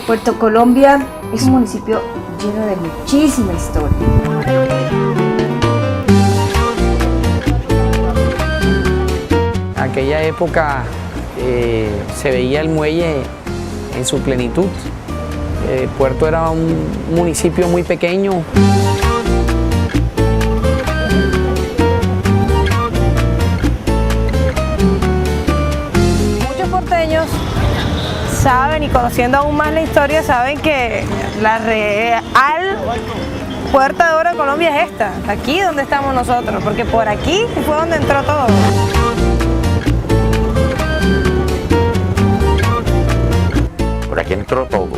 Puerto Colombia es un municipio lleno de muchísima historia. En aquella época se veía el muelle en su plenitud. Puerto era un municipio muy pequeño. Muchos porteños saben, y conociendo aún más la historia, saben que la real Puerta de Oro de Colombia es esta, aquí donde estamos nosotros, porque por aquí fue donde entró todo. Por aquí entró todo,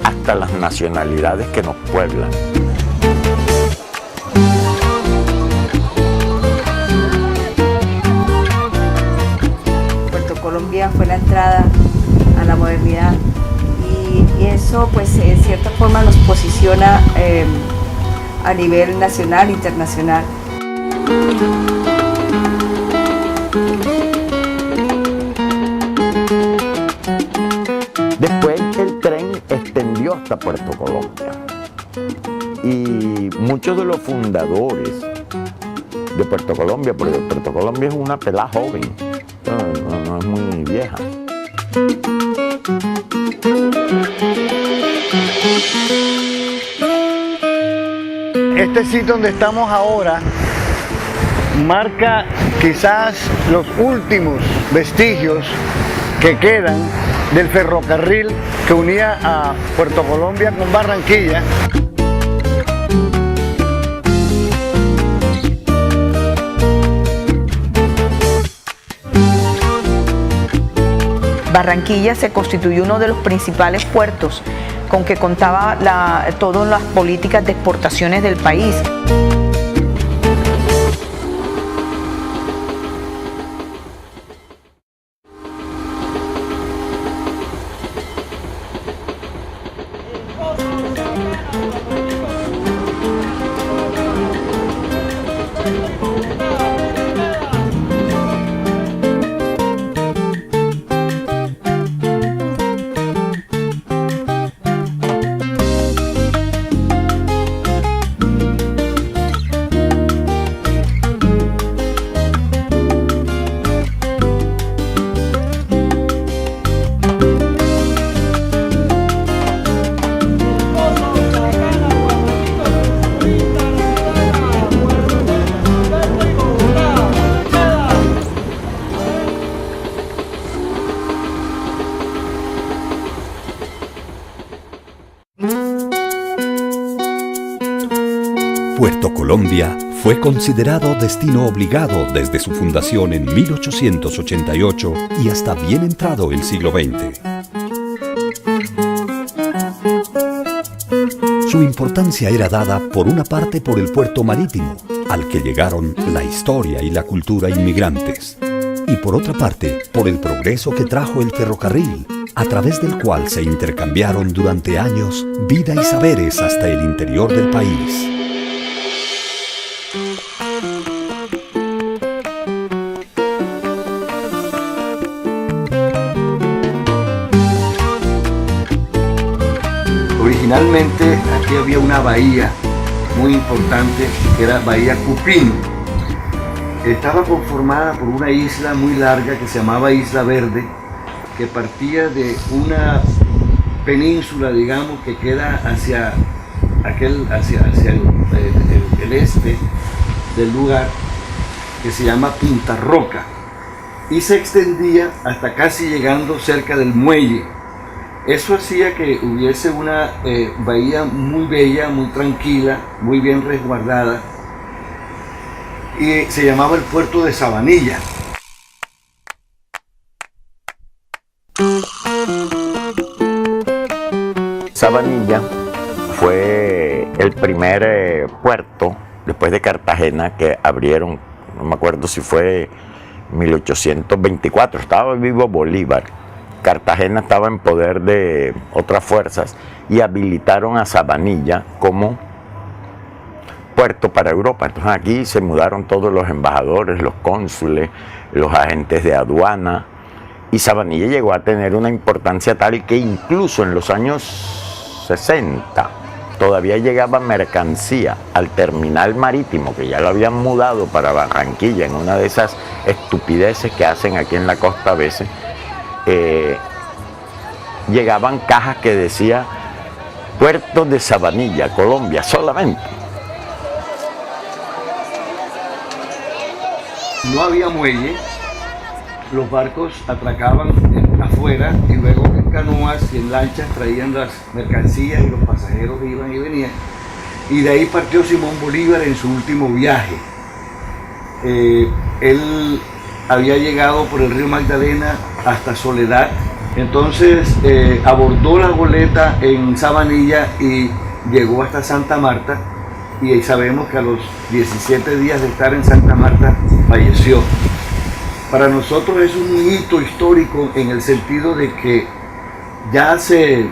hasta las nacionalidades que nos pueblan. Puerto Colombia fue la entrada a la modernidad y eso pues en cierta forma nos posiciona a nivel nacional e internacional. Después el tren extendió hasta Puerto Colombia y muchos de los fundadores de Puerto Colombia, porque Puerto Colombia es una pelada joven, no es muy vieja. Este sitio donde estamos ahora marca quizás los últimos vestigios que quedan del ferrocarril que unía a Puerto Colombia con Barranquilla. Barranquilla se constituyó uno de los principales puertos con que contaba todas las políticas de exportaciones del país. Puerto Colombia fue considerado destino obligado desde su fundación en 1888 y hasta bien entrado el siglo XX. Su importancia era dada por una parte por el puerto marítimo, al que llegaron la historia y la cultura inmigrantes, y por otra parte por el progreso que trajo el ferrocarril, a través del cual se intercambiaron durante años vida y saberes hasta el interior del país. Originalmente aquí había una bahía muy importante que era Bahía Cupino. Estaba conformada por una isla muy larga que se llamaba Isla Verde, que partía de una península, digamos, que queda hacia el este del lugar, que se llama Punta Roca, y se extendía hasta casi llegando cerca del muelle. Eso hacía que hubiese una bahía muy bella, muy tranquila, muy bien resguardada, y se llamaba el puerto de Sabanilla. Sabanilla fue el primer puerto, después de Cartagena, que abrieron, no me acuerdo si fue 1824, estaba vivo Bolívar. Cartagena estaba en poder de otras fuerzas y habilitaron a Sabanilla como puerto para Europa. Entonces aquí se mudaron todos los embajadores, los cónsules, los agentes de aduana Y Sabanilla llegó a tener una importancia tal que incluso en los años 60 todavía llegaba mercancía al terminal marítimo, que ya lo habían mudado para Barranquilla, en una de esas estupideces que hacen aquí en la costa a veces. Llegaban cajas que decía Puerto de Sabanilla, Colombia, solamente. No había muelle, los barcos atracaban afuera y luego en canoas y en lanchas traían las mercancías y los pasajeros iban y venían. Y de ahí partió Simón Bolívar en su último viaje. Él había llegado por el río Magdalena hasta Soledad, entonces abordó la goleta en Sabanilla y llegó hasta Santa Marta, y sabemos que a los 17 días de estar en Santa Marta falleció. Para nosotros es un hito histórico en el sentido de que ya se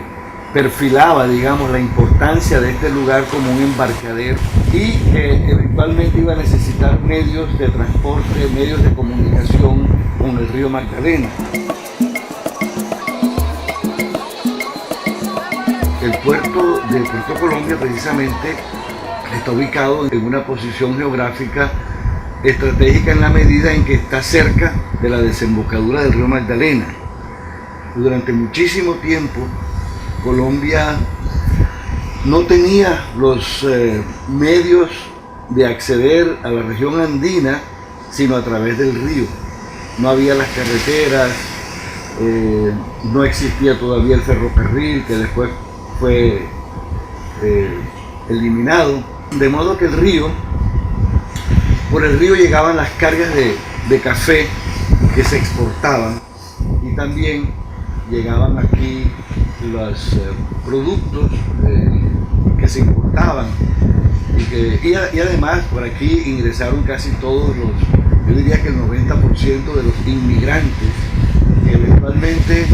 perfilaba, digamos, la importancia de este lugar como un embarcadero y que eventualmente iba a necesitar medios de transporte, medios de comunicación con el río Magdalena. El puerto de Puerto Colombia precisamente está ubicado en una posición geográfica estratégica en la medida en que está cerca de la desembocadura del río Magdalena. Durante muchísimo tiempo Colombia no tenía los medios de acceder a la región andina sino a través del río. No había las carreteras, no existía todavía el ferrocarril, que después fue eliminado, de modo que por el río llegaban las cargas de café que se exportaban y también llegaban aquí los productos que se importaban y además por aquí ingresaron casi todos yo diría que el 90% de los inmigrantes que eventualmente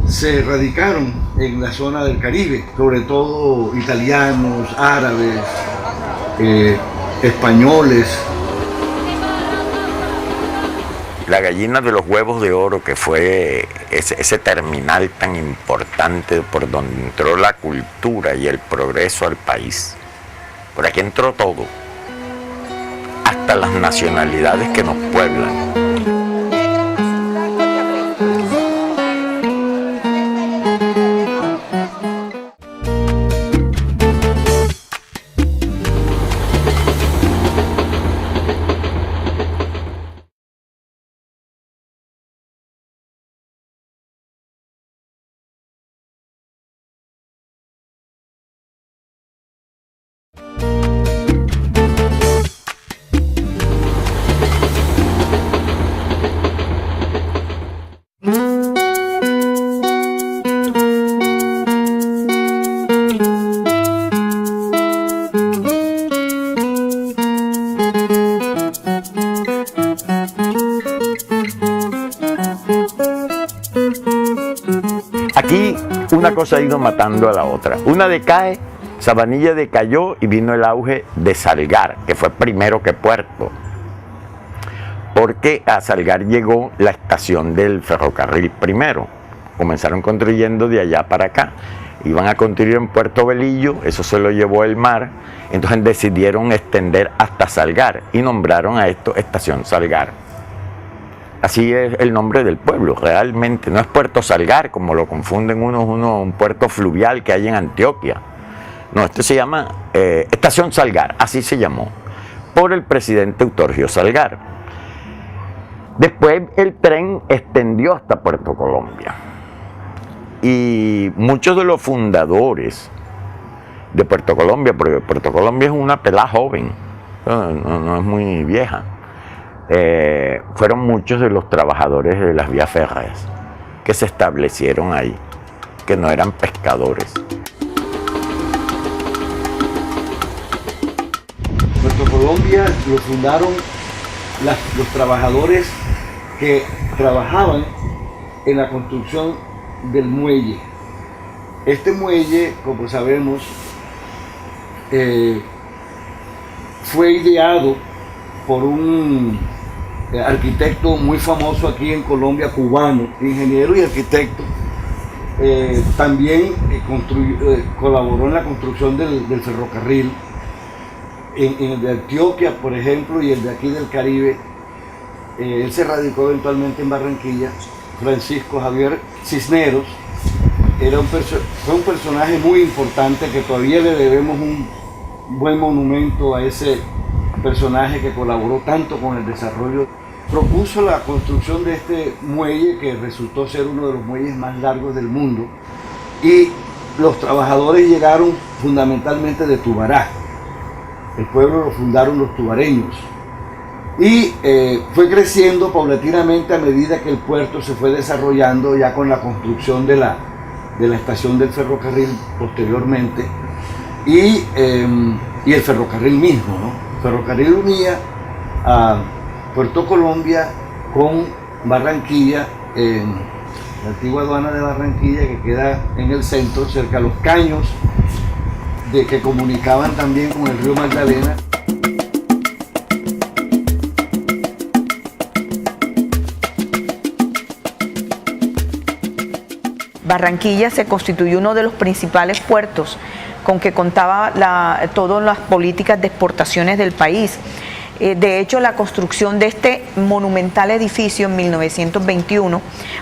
se radicaron en la zona del Caribe, sobre todo italianos, árabes, españoles. La gallina de los huevos de oro, que fue ese terminal tan importante por donde entró la cultura y el progreso al país. Por aquí entró todo, hasta las nacionalidades que nos pueblan. Aquí una cosa ha ido matando a la otra. Una decae, Sabanilla decayó y vino el auge de Salgar, que fue primero que Puerto. Porque a Salgar llegó la estación del ferrocarril primero. Comenzaron construyendo de allá para acá. Iban a construir en Puerto Velillo, eso se lo llevó el mar. Entonces decidieron extender hasta Salgar y nombraron a esto Estación Salgar. Así es el nombre del pueblo, realmente. No es Puerto Salgar, como lo confunden un puerto fluvial que hay en Antioquia. No, esto se llama Estación Salgar, así se llamó, por el presidente Eutorgio Salgar. Después el tren extendió hasta Puerto Colombia. Y muchos de los fundadores de Puerto Colombia, porque Puerto Colombia es una pelá joven, no es muy vieja, fueron muchos de los trabajadores de las vías férreas que se establecieron ahí, que no eran pescadores. Puerto Colombia lo fundaron los trabajadores que trabajaban en la construcción del muelle. Este muelle, como sabemos, fue ideado por un arquitecto muy famoso aquí en Colombia, cubano, ingeniero y arquitecto. También colaboró en la construcción del ferrocarril en el de Antioquia, por ejemplo, y el de aquí del Caribe. Él se radicó eventualmente en Barranquilla. Francisco Javier Cisneros fue un personaje muy importante que todavía le debemos un buen monumento a ese personaje que colaboró tanto con el desarrollo. Propuso la construcción de este muelle que resultó ser uno de los muelles más largos del mundo, y los trabajadores llegaron fundamentalmente de Tubará. El pueblo lo fundaron los tubareños y fue creciendo paulatinamente a medida que el puerto se fue desarrollando, ya con la construcción de la estación del ferrocarril posteriormente y el ferrocarril mismo, ¿no? El ferrocarril unía a Puerto Colombia con Barranquilla, en la antigua aduana de Barranquilla, que queda en el centro, cerca de los caños que comunicaban también con el río Magdalena. Barranquilla se constituyó uno de los principales puertos con que contaba todas las políticas de exportaciones del país. De hecho, la construcción de este monumental edificio en 1921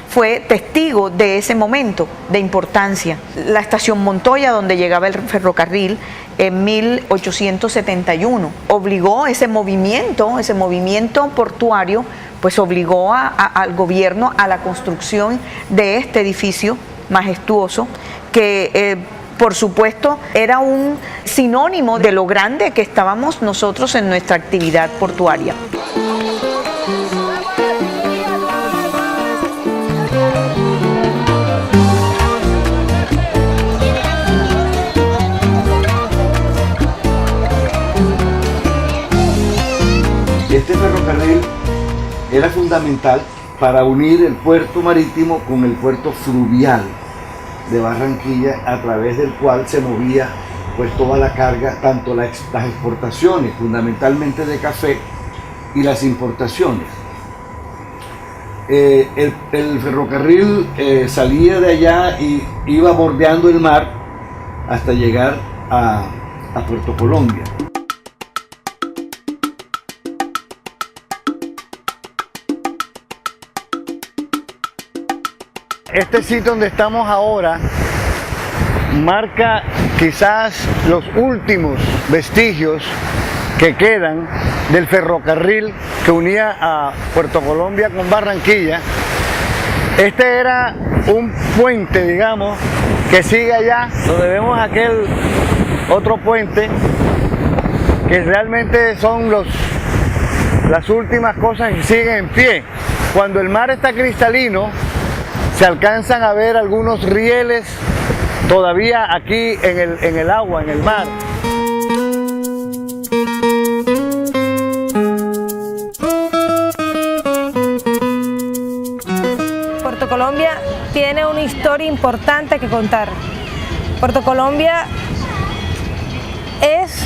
fue testigo de ese momento de importancia. La estación Montoya, donde llegaba el ferrocarril, en 1871, obligó ese movimiento portuario, pues obligó al gobierno a la construcción de este edificio majestuoso que por supuesto era un sinónimo de lo grande que estábamos nosotros en nuestra actividad portuaria. Este ferrocarril era fundamental para unir el puerto marítimo con el puerto fluvial de Barranquilla, a través del cual se movía pues toda la carga, tanto las exportaciones fundamentalmente de café y las importaciones. El ferrocarril salía de allá y iba bordeando el mar hasta llegar a Puerto Colombia. Este sitio donde estamos ahora marca quizás los últimos vestigios que quedan del ferrocarril que unía a Puerto Colombia con Barranquilla. Este era un puente, digamos, que sigue allá, donde vemos aquel otro puente, que realmente son las últimas cosas que siguen en pie. Cuando el mar está cristalino, se alcanzan a ver algunos rieles todavía aquí en el agua, en el mar. Puerto Colombia tiene una historia importante que contar. Puerto Colombia es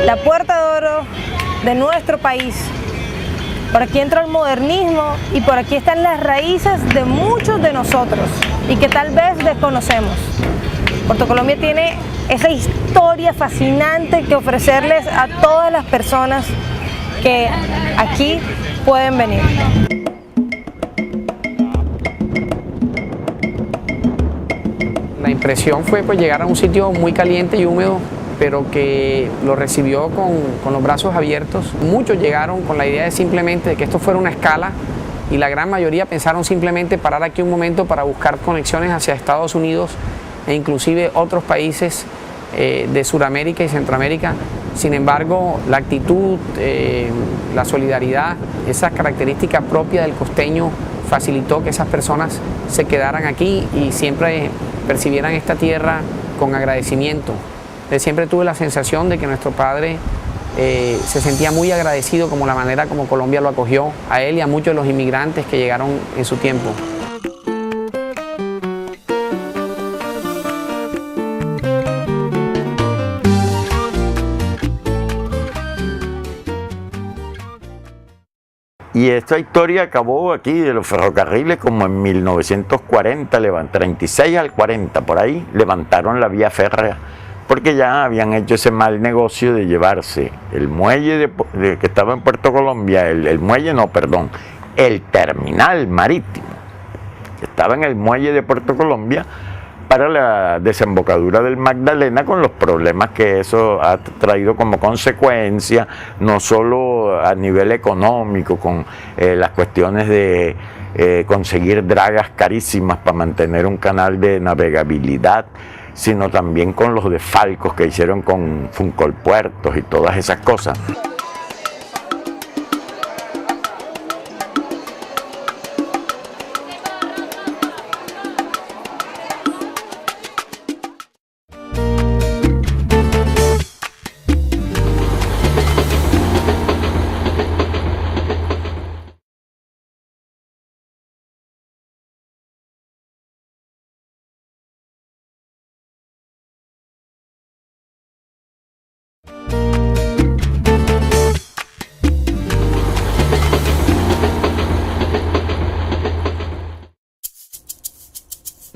la puerta de oro de nuestro país. Por aquí entra el modernismo y por aquí están las raíces de muchos de nosotros y que tal vez desconocemos. Puerto Colombia tiene esa historia fascinante que ofrecerles a todas las personas que aquí pueden venir. La impresión fue pues llegar a un sitio muy caliente y húmedo, pero que lo recibió con los brazos abiertos. Muchos llegaron con la idea de simplemente que esto fuera una escala y la gran mayoría pensaron simplemente parar aquí un momento para buscar conexiones hacia Estados Unidos e inclusive otros países de Sudamérica y Centroamérica. Sin embargo, la actitud, la solidaridad, esa característica propia del costeño facilitó que esas personas se quedaran aquí y siempre percibieran esta tierra con agradecimiento. Siempre tuve la sensación de que nuestro padre se sentía muy agradecido como la manera como Colombia lo acogió a él y a muchos de los inmigrantes que llegaron en su tiempo. Y esta historia acabó aquí de los ferrocarriles como en 1940, 36 al 40, por ahí, levantaron la vía férrea, porque ya habían hecho ese mal negocio de llevarse el muelle que estaba en Puerto Colombia, el terminal marítimo, que estaba en el muelle de Puerto Colombia, para la desembocadura del Magdalena, con los problemas que eso ha traído como consecuencia, no solo a nivel económico, con las cuestiones de conseguir dragas carísimas para mantener un canal de navegabilidad, sino también con los desfalcos que hicieron con Funcolpuertos y todas esas cosas.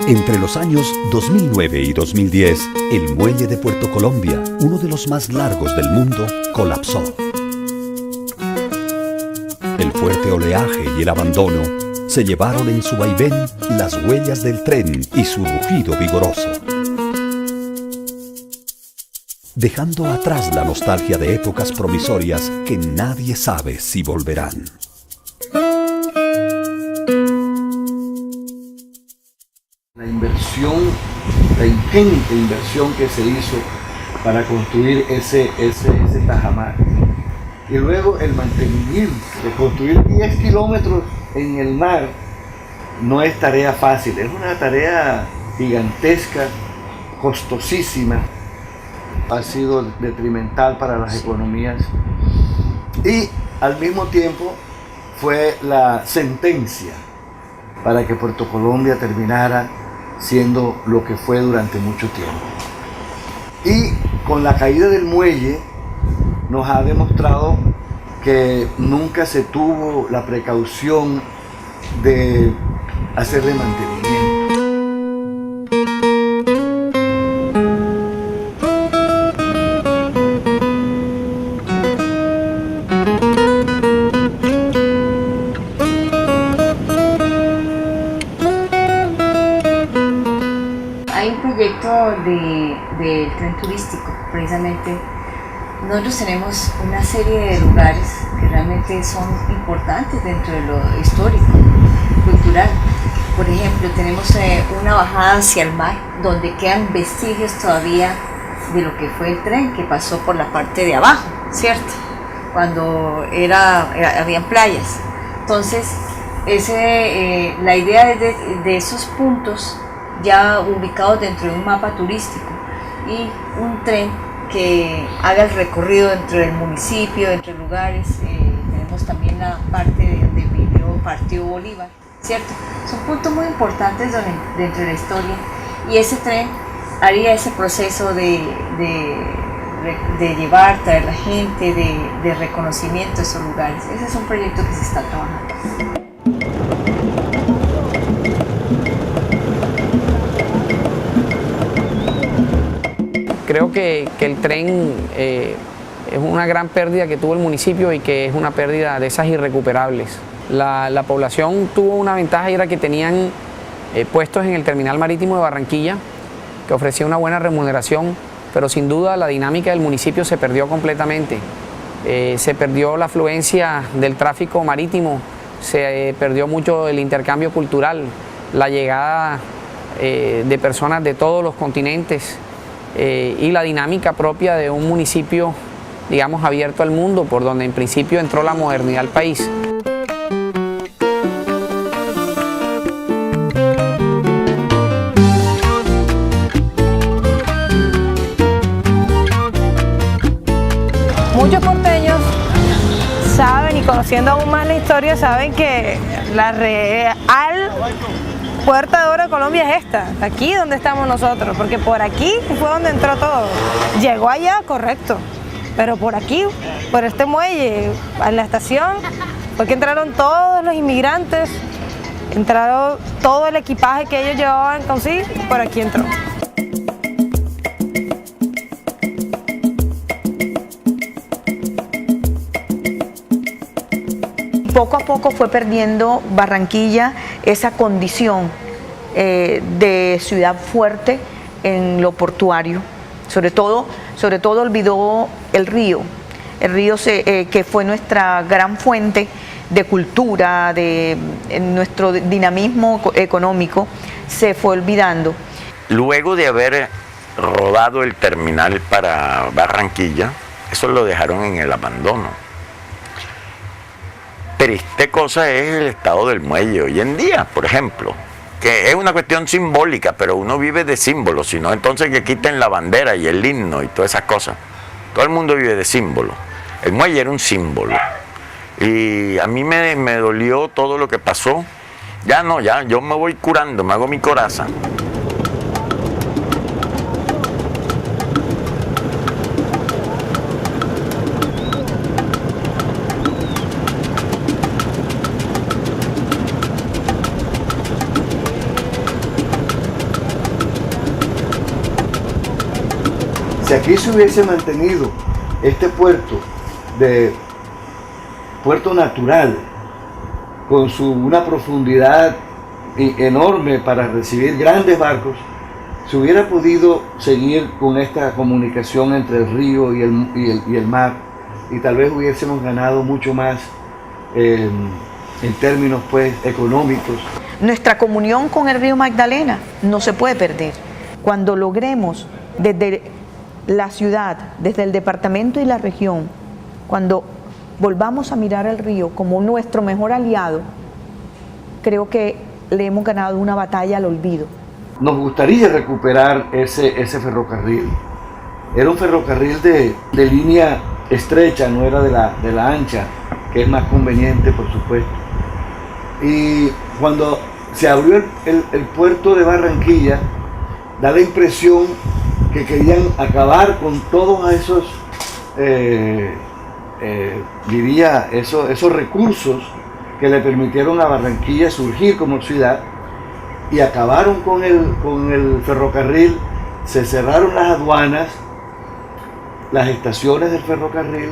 Entre los años 2009 y 2010, el muelle de Puerto Colombia, uno de los más largos del mundo, colapsó. El fuerte oleaje y el abandono se llevaron en su vaivén las huellas del tren y su rugido vigoroso, dejando atrás la nostalgia de épocas promisorias que nadie sabe si volverán. La inversión, la ingente inversión que se hizo para construir ese tajamar. Y luego el mantenimiento, de construir 10 kilómetros en el mar, no es tarea fácil, es una tarea gigantesca, costosísima. Ha sido detrimental para las economías y al mismo tiempo fue la sentencia para que Puerto Colombia terminara siendo lo que fue durante mucho tiempo. Y con la caída del muelle nos ha demostrado que nunca se tuvo la precaución de hacerle mantenimiento. Hay un proyecto del tren turístico, precisamente. Nosotros tenemos una serie de lugares que realmente son importantes dentro de lo histórico, cultural. Por ejemplo, tenemos una bajada hacia el mar, donde quedan vestigios todavía de lo que fue el tren, que pasó por la parte de abajo, ¿cierto? Cuando habían playas. Entonces, la idea de esos puntos ya ubicados dentro de un mapa turístico y un tren que haga el recorrido dentro del municipio, entre lugares. Tenemos también la parte de donde vivió Partido Bolívar, ¿cierto? Son puntos muy importantes dentro de la historia, y ese tren haría ese proceso de llevar, traer la gente, de reconocimiento de esos lugares. Ese es un proyecto que se está trabajando. Creo que el tren es una gran pérdida que tuvo el municipio y que es una pérdida de esas irrecuperables. La población tuvo una ventaja y era que tenían puestos en el terminal marítimo de Barranquilla, que ofrecía una buena remuneración, pero sin duda la dinámica del municipio se perdió completamente. Se perdió la afluencia del tráfico marítimo, se perdió mucho el intercambio cultural, la llegada de personas de todos los continentes, y la dinámica propia de un municipio, digamos, abierto al mundo, por donde en principio entró la modernidad al país. Muchos porteños saben, y conociendo aún más la historia, saben que la real Puerta de Oro de Colombia es esta, aquí donde estamos nosotros, porque por aquí fue donde entró todo. Llegó allá, correcto, pero por aquí, por este muelle, en la estación, fue que entraron todos los inmigrantes, entraron todo el equipaje que ellos llevaban consigo, por aquí entró. Poco a poco fue perdiendo Barranquilla esa condición de ciudad fuerte en lo portuario. Sobre todo olvidó el río que fue nuestra gran fuente de cultura, de nuestro dinamismo económico, se fue olvidando. Luego de haber rodado el terminal para Barranquilla, eso lo dejaron en el abandono. Triste cosa es el estado del muelle hoy en día, por ejemplo, que es una cuestión simbólica, pero uno vive de símbolos, si no entonces que quiten la bandera y el himno y todas esas cosas. Todo el mundo vive de símbolos. El muelle era un símbolo y a mí me dolió todo lo que pasó. Ya yo me voy curando, me hago mi coraza. Si aquí se hubiese mantenido este puerto natural, con una profundidad enorme para recibir grandes barcos, se hubiera podido seguir con esta comunicación entre el río y el mar, y tal vez hubiésemos ganado mucho más en términos pues económicos. Nuestra comunión con el río Magdalena no se puede perder. Cuando logremos desde la ciudad, desde el departamento y la región, cuando volvamos a mirar al río como nuestro mejor aliado, creo que le hemos ganado una batalla al olvido. Nos gustaría recuperar ese ferrocarril. Era un ferrocarril de línea estrecha, no era de la ancha, que es más conveniente, por supuesto. Y cuando se abrió el puerto de Barranquilla, da la impresión que querían acabar con todos esos, esos recursos que le permitieron a Barranquilla surgir como ciudad, y acabaron con el ferrocarril, se cerraron las aduanas, las estaciones del ferrocarril.